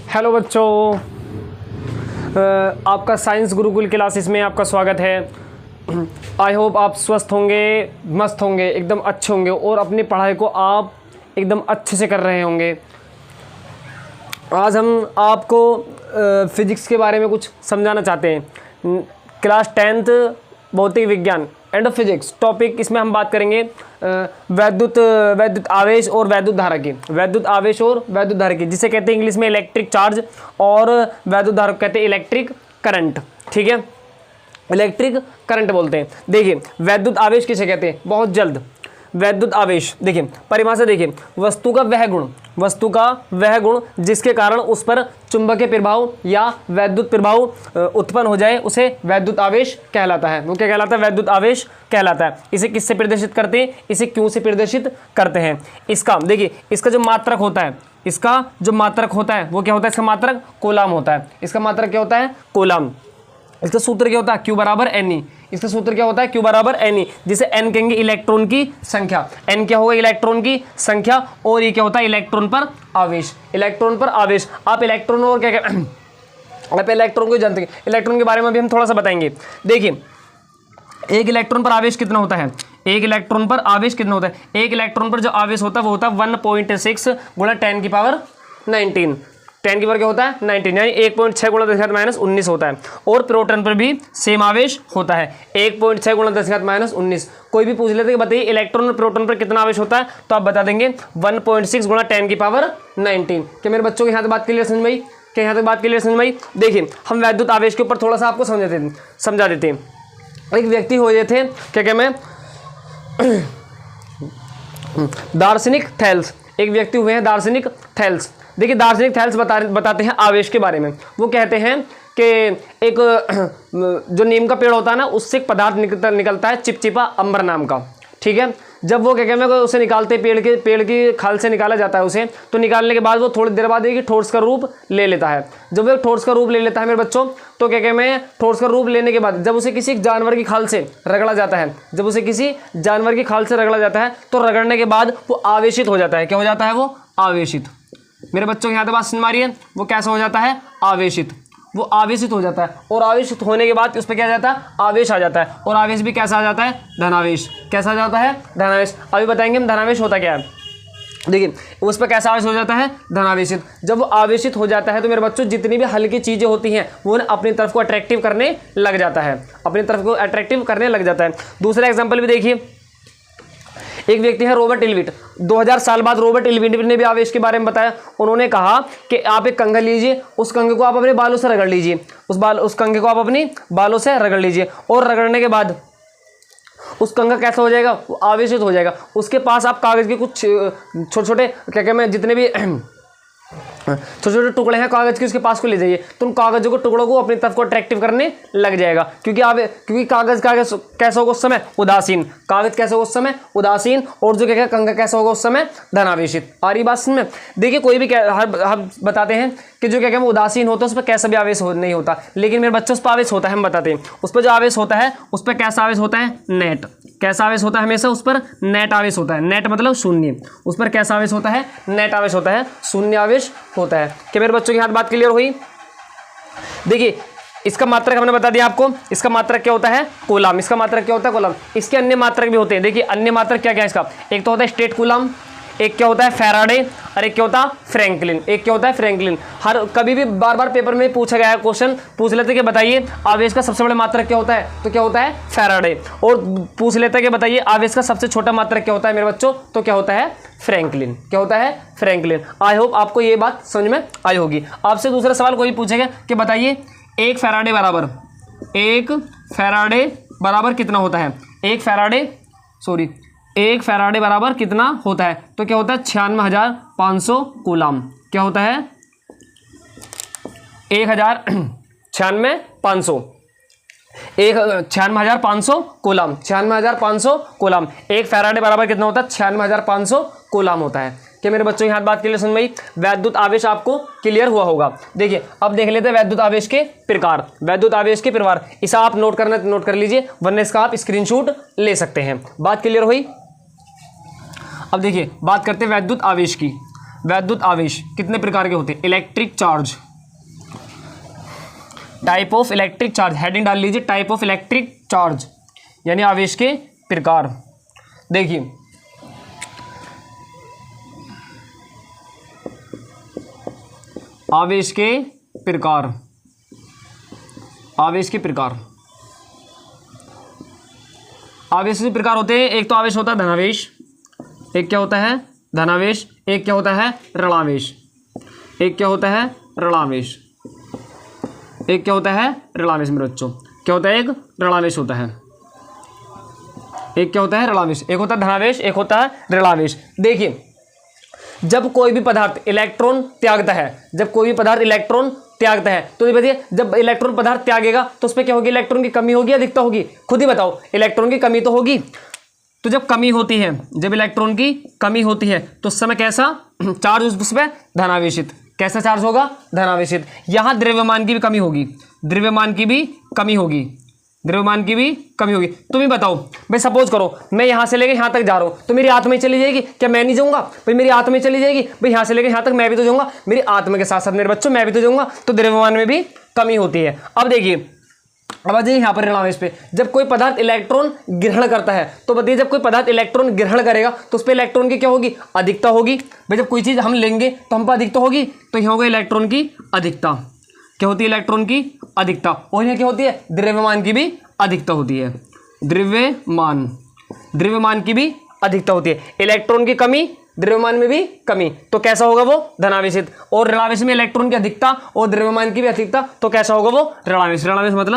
Hello बच्चों, आपका science Gurukul classes में आपका स्वागत है। आई होप आप स्वस्थ होंगे, मस्त होंगे, एकदम अच्छे होंगे और अपनी पढ़ाई को आप एकदम अच्छे से कर रहे होंगे। आज हम आपको फिजिक्स के बारे में कुछ समझाना चाहते हैं। क्लास 10th भौतिक विज्ञान एंड फिजिक्स टॉपिक, इसमें हम बात करेंगे वैद्युत आवेश और वैद्युत धारा की। वैद्युत आवेश और वैद्युत धारा की, जिसे कहते हैं इंग्लिश में इलेक्ट्रिक चार्ज, और वैद्युत धारा को कहते हैं इलेक्ट्रिक करंट। ठीक है, इलेक्ट्रिक करंट बोलते हैं। देखिए वैद्युत आवेश किसे कहते हैं, बहुत जल्द। वैद्युत आवेश देखिए परिभाषा देखिए, वस्तु का वह गुण जिसके कारण उस पर चुंबकीय प्रभाव या वैद्युत प्रभाव उत्पन्न हो जाए, उसे वैद्युत आवेश कहलाता है। वो क्या कहलाता है? वैद्युत आवेश कहलाता है। इसे किससे प्रदर्शित करते हैं, इसे क्यों से प्रदर्शित करते हैं? इसका देखिए, इसका जो मात्रक होता है, वो क्या होता है? इसका मात्रक कूलाम होता है। इसका मात्रक क्या होता है? कूलाम। इसका सूत्र क्या होता है? Q बराबर NE। इसका सूत्र क्या होता है? Q बराबर NE, जिसे N कहेंगे इलेक्ट्रॉन की संख्या। N क्या होगा? इलेक्ट्रॉन की संख्या। और ये क्या होता है? इलेक्ट्रॉन पर आवेश। इलेक्ट्रॉन पर आवेश। आप इलेक्ट्रॉन और क्या आप इलेक्ट्रॉन को जानते हैं। इलेक्ट्रॉन के बारे में भी हम थोड़ा सा बताएंगे। देखिए एक इलेक्ट्रॉन पर आवेश कितना होता है? एक इलेक्ट्रॉन पर आवेश कितना होता है? एक इलेक्ट्रॉन पर जो आवेश होता है वो होता है 1.6 गुणा 10 की पावर 19। 10 की पावर क्या होता है? 19, यानी 1.6 गुणा 10⁻19 होता है। और प्रोटॉन पर भी सेम आवेश होता है, 1.6 गुणा 10⁻19। कोई भी पूछ लेते कि बताइए इलेक्ट्रॉन और प्रोटॉन पर कितना आवेश होता है, तो आप बता देंगे 1.6 गुणा 10 की पावर 19। क्या मेरे बच्चों के यहाँ तक बात क्लियर समझ में आई? क्या यहाँ तक बात क्लियर समझ में आई? देखिए हम वैद्युत आवेश के ऊपर थोड़ा सा आपको समझा देते हैं। एक व्यक्ति हो गए थे, क्या मैं दार्शनिक थेल्स। एक व्यक्ति हुए हैं दार्शनिक थेल्स। देखिए दार्शनिक थेल्स बताते हैं आवेश के बारे में। वो कहते हैं कि एक जो नीम का पेड़ होता है ना, उससे एक पदार्थ निकलता है चिपचिपा अंबर नाम का। ठीक है, जब वो क्या कहते हैं उसे निकालते, पेड़ की खाल से निकाला जाता है उसे, तो निकालने के बाद वो थोड़ी देर बाद एक ठोस का रूप ले लेता है। जब वो ठोस का रूप ले लेता है मेरे बच्चों, तो क्या कहते हैं ठोस का रूप लेने के बाद जब उसे किसी जानवर की खाल से रगड़ा जाता है, तो रगड़ने के बाद वो आवेशित हो जाता है। क्या हो जाता है? वो आवेशित। मेरे बच्चों के यहाँ तो बात सुन मारिए, वो कैसा हो जाता है? आवेशित। वो आवेशित हो जाता है, और आवेशित होने के बाद उस पर क्या आ जाता है? आवेश आ जाता है। और आवेश भी कैसा आ जाता है? धनावेश। कैसा आ जाता है? धनावेश। अभी बताएंगे हम धनावेश होता क्या है। देखिए उस पर कैसा आवेश हो जाता है? धनावेशित। जब वो आवेशित हो जाता है तो मेरे बच्चों जितनी भी हल्की चीज़ें होती हैं वो अपनी तरफ को अट्रैक्टिव करने लग जाता है, दूसरा एग्जाम्पल भी देखिए। एक व्यक्ति है रॉबर्ट इल्विट। 2000 साल बाद रॉबर्ट इल्विट ने भी आवेश के बारे में बताया। उन्होंने कहा कि आप एक कंघा लीजिए, उस कंघे को आप अपने बालों से रगड़ लीजिए, उस कंघे को आप अपनी बालों से रगड़ लीजिए, और रगड़ने के बाद उस कंघा कैसा हो जाएगा? वो आवेशित हो जाएगा। उसके पास आप कागज़ के कुछ छोटे छोटे क्या कहते हैं जितने भी छोटे छोटे टुकड़े हैं कागज़ के, उसके पास को ले जाइए, तो उन कागज़ों को टुकड़ों को अपनी तरफ को अट्रैक्टिव करने लग जाएगा। क्योंकि कागज़ कैसा होगा उस समय? उदासीन। कागज़ कैसा होगा उस समय? उदासीन। और जो क्या कंघा कैसा होगा उस समय? धनावेशित। आ रही बात में? देखिए कोई भी हम बताते हैं कि जो क्या कहते हैं उदासीन होता है उस पर कैसा भी आवेश नहीं होता, लेकिन मेरे बच्चों उस पर आवेश होता है। हम बताते हैं उस पर जो आवेश होता है उस पर कैसा आवेश होता है? नेट। कैसा आवेश होता है? हमेशा उस पर नेट आवेश होता है। नेट मतलब शून्य। उस पर कैसा आवेश होता है? नेट आवेश होता है, शून्य आवेश होता है। क्या मेरे बच्चों की हाथ बात क्लियर हुई? देखिए इसका मात्रक हमने बता दिया आपको। इसका मात्रक क्या होता है? कूलाम। इसका मात्रक क्या होता है? कूलाम। इसके अन्य मात्रक भी होते हैं। देखिए अन्य मात्रक क्या क्या है इसका? एक तो होता है स्टेट कूलाम, एक क्या होता है? फैराडे, और एक क्या होता है? फ्रैंकलिन। हर कभी भी बार बार पेपर में पूछा गया है, क्वेश्चन पूछ लेते कि बताइए आवेश का सबसे बड़ा मात्रक क्या होता है, तो क्या होता है? फैराडे। और पूछ लेते कि बताइए आवेश का सबसे छोटा मात्रक क्या होता है मेरे बच्चों, तो क्या होता है? फ्रैंकलिन। क्या होता है? फ्रैंकलिन। आई होप आपको ये बात समझ में आई होगी। आपसे दूसरा सवाल कोई पूछेगा कि बताइए एक फैराडे बराबर कितना होता है? एक फैराडे बराबर कितना होता है? तो क्या होता है? 96,500 कूलाम। क्या होता है? 96,500 कूलाम। 96,500 कूलाम। एक फैराडे बराबर कितना होता है? 96,500 कूलाम होता है। क्या मेरे बच्चों की हाथ बात क्लियर समझ में आई? वैद्युत आवेश आपको क्लियर हुआ होगा। देखिए अब देख लेते हैं वैद्युत आवेश के प्रकार। इसे आप नोट कर लीजिए, वरना इसका आप स्क्रीनशॉट ले सकते हैं। बात क्लियर हुई? अब देखिए बात करते हैं वैद्युत आवेश की। वैद्युत आवेश कितने प्रकार के होते हैं? Electric charge, type of electric charge, heading डाल लीजिए टाइप ऑफ इलेक्ट्रिक चार्ज, यानी आवेश के प्रकार। देखिए आवेश के प्रकार, आवेश के प्रकार, आवेश के प्रकार होते हैं। एक तो आवेश होता है धनावेश, एक क्या होता है? धनावेश। एक क्या होता है? ऋणावेश। एक क्या होता है? ऋणावेश। एक क्या होता है? ऋणावेश मेरे बच्चों। क्या होता है? एक ऋणावेश होता है। एक क्या होता है? ऋणावेश। एक होता है धनावेश, एक होता है ऋणावेश। देखिए जब कोई भी पदार्थ इलेक्ट्रॉन त्यागता है, जब कोई भी पदार्थ इलेक्ट्रॉन त्यागता है तो ये बताइए जब इलेक्ट्रॉन पदार्थ त्यागेगा तो उसमें क्या होगी? इलेक्ट्रॉन की कमी होगी या अधिकता होगी? खुद ही बताओ। इलेक्ट्रॉन की कमी तो होगी। तो जब कमी होती है, जब इलेक्ट्रॉन की कमी होती है तो उस समय कैसा चार्ज उस पर? धनावेशित। कैसा चार्ज होगा? धनावेशित। यहाँ द्रव्यमान की भी कमी होगी, द्रव्यमान की भी कमी होगी, द्रव्यमान की भी कमी होगी। तुम ही बताओ भाई, सपोज करो मैं यहाँ से लेके यहाँ तक जा रहा हूँ तो मेरी आत्मा ही चली जाएगी क्या? मैं नहीं जाऊँगा भाई, मेरी आत्मा ही चली जाएगी भाई। यहाँ से लेके यहाँ तक मैं भी तो जाऊँगा, मेरी आत्मा के साथ साथ मेरे बच्चों मैं भी तो जाऊँगा। तो द्रव्यमान में भी कमी होती है। अब देखिए, अब आ जाइए यहाँ पर ऋणावेश पे। जब कोई पदार्थ इलेक्ट्रॉन ग्रहण करता है तो बताइए जब कोई पदार्थ इलेक्ट्रॉन ग्रहण करेगा तो उस पर इलेक्ट्रॉन की क्या होगी? अधिकता होगी। भाई जब कोई चीज़ हम लेंगे तो हम पर अधिकता होगी, तो यहाँ होगा इलेक्ट्रॉन की अधिकता। क्या होती है? इलेक्ट्रॉन की अधिकता। और यहाँ क्या होती है? द्रव्यमान की भी अधिकता होती है। द्रव्यमान, द्रव्यमान की भी अधिकता होती है। इलेक्ट्रॉन की कमी, द्रव्यमान में भी कमी, तो कैसा होगा वो? धनावेशित। और ऋणावेश में इलेक्ट्रॉन की अधिकता और द्रव्यमान की भी अधिकता, तो कैसा होगा वो? ऋणावेश। ऋणावेश मतलब